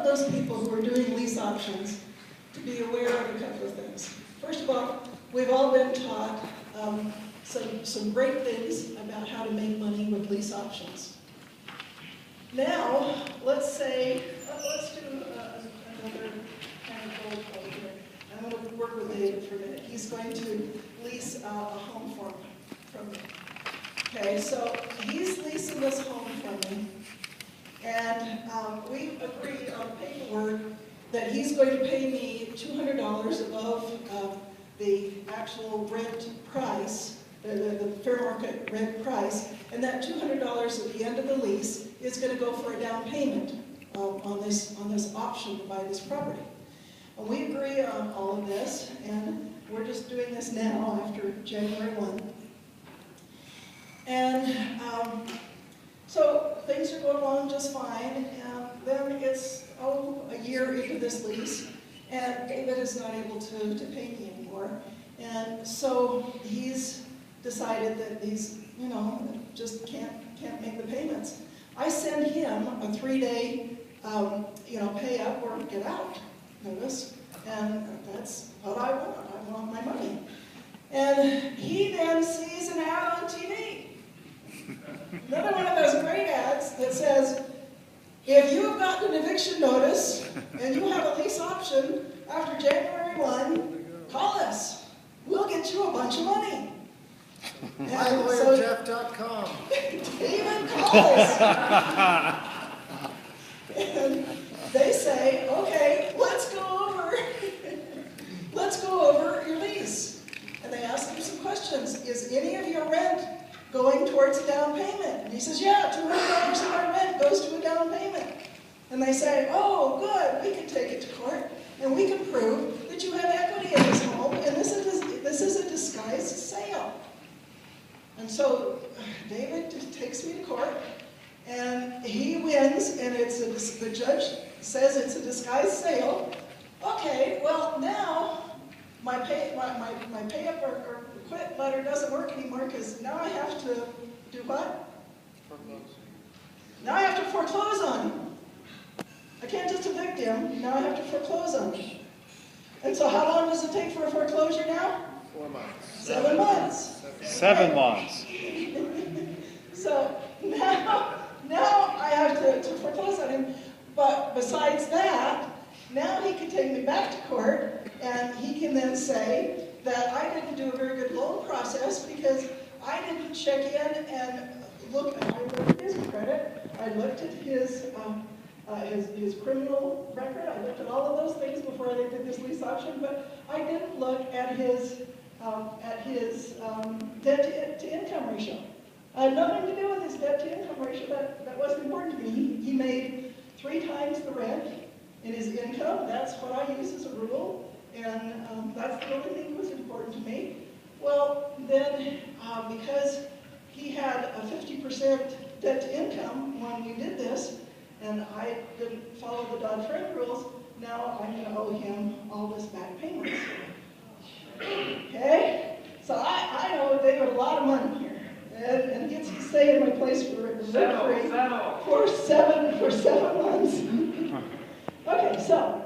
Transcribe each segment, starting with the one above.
want those people who are doing lease options to be aware of a couple of things. First of all, we've all been taught some great things about how to make money with lease options. Now, let's say, let's do another kind of role play here. I'm going to work with David for a minute. He's going to lease a home from me. Okay, so he's leasing this home from me, and we agreed on paperwork that he's going to pay me $200 above the actual rent price, the fair market rent price, and that $200 at the end of the lease is going to go for a down payment on this option to buy this property. And we agree on all of this, and we're just doing this now after January 1. And so things are going along just fine, and then it's, a year into this lease, and David is not able to pay me anymore. And so he's decided that he's, just can't make the payments. I send him a 3-day, pay up or get out notice, and that's what I want. I want my money. And he then sees an ad on TV. Another one of those great ads that says, if you have gotten an eviction notice and you have a lease option after January 1, call us. We'll get you a bunch of money. MyLawyerJeff.com. David calls. And they say, okay, let's go over your lease. And they ask him some questions. Is any of your rent going towards a down payment? And he says, yeah, $200 of my rent goes to a down payment. And they say, oh, good, we can take it to court, and we can prove that you have equity in this home, and this is a disguised sale. And so David takes me to court, and he wins, and the judge says it's a disguised sale. Okay, well, now my pay up or quit letter doesn't work anymore, because now I have to do what? Foreclose. Now I have to foreclose on him. I can't just evict him. Now I have to foreclose on him. And so how long does it take for a foreclosure now? 4 months. 7 months. 7 months. So now I have to foreclose on him. But besides that, now he can take me back to court, and he can then say that I didn't do a very good loan process because I didn't check in and look. I looked at his credit. I looked at his criminal record. I looked at all of those things before I did this lease option, but I didn't look at his debt-to-income ratio. I had nothing to do with his debt-to-income ratio. That wasn't important to me. He made 3 times the rent in his income. That's what I use as a rule, and that's the only thing that was important to me. Well, then, because he had a 50% debt-to-income when we did this, and I didn't follow the Dodd-Frank rules, now I'm going to owe him all this back payments. Okay? So I owe David a lot of money here. And he gets to stay in my place for rent-free for 7 months. Okay, so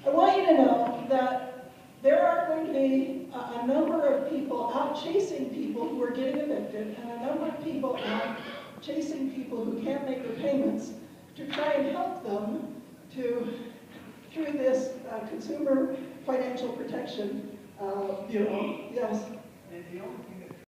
I want you to know that there are going to be a number of people out chasing people who are getting evicted, and a number of people out chasing people who can't make their payments to try and help them through this Consumer Financial Protection Bureau. Yes? And the only thing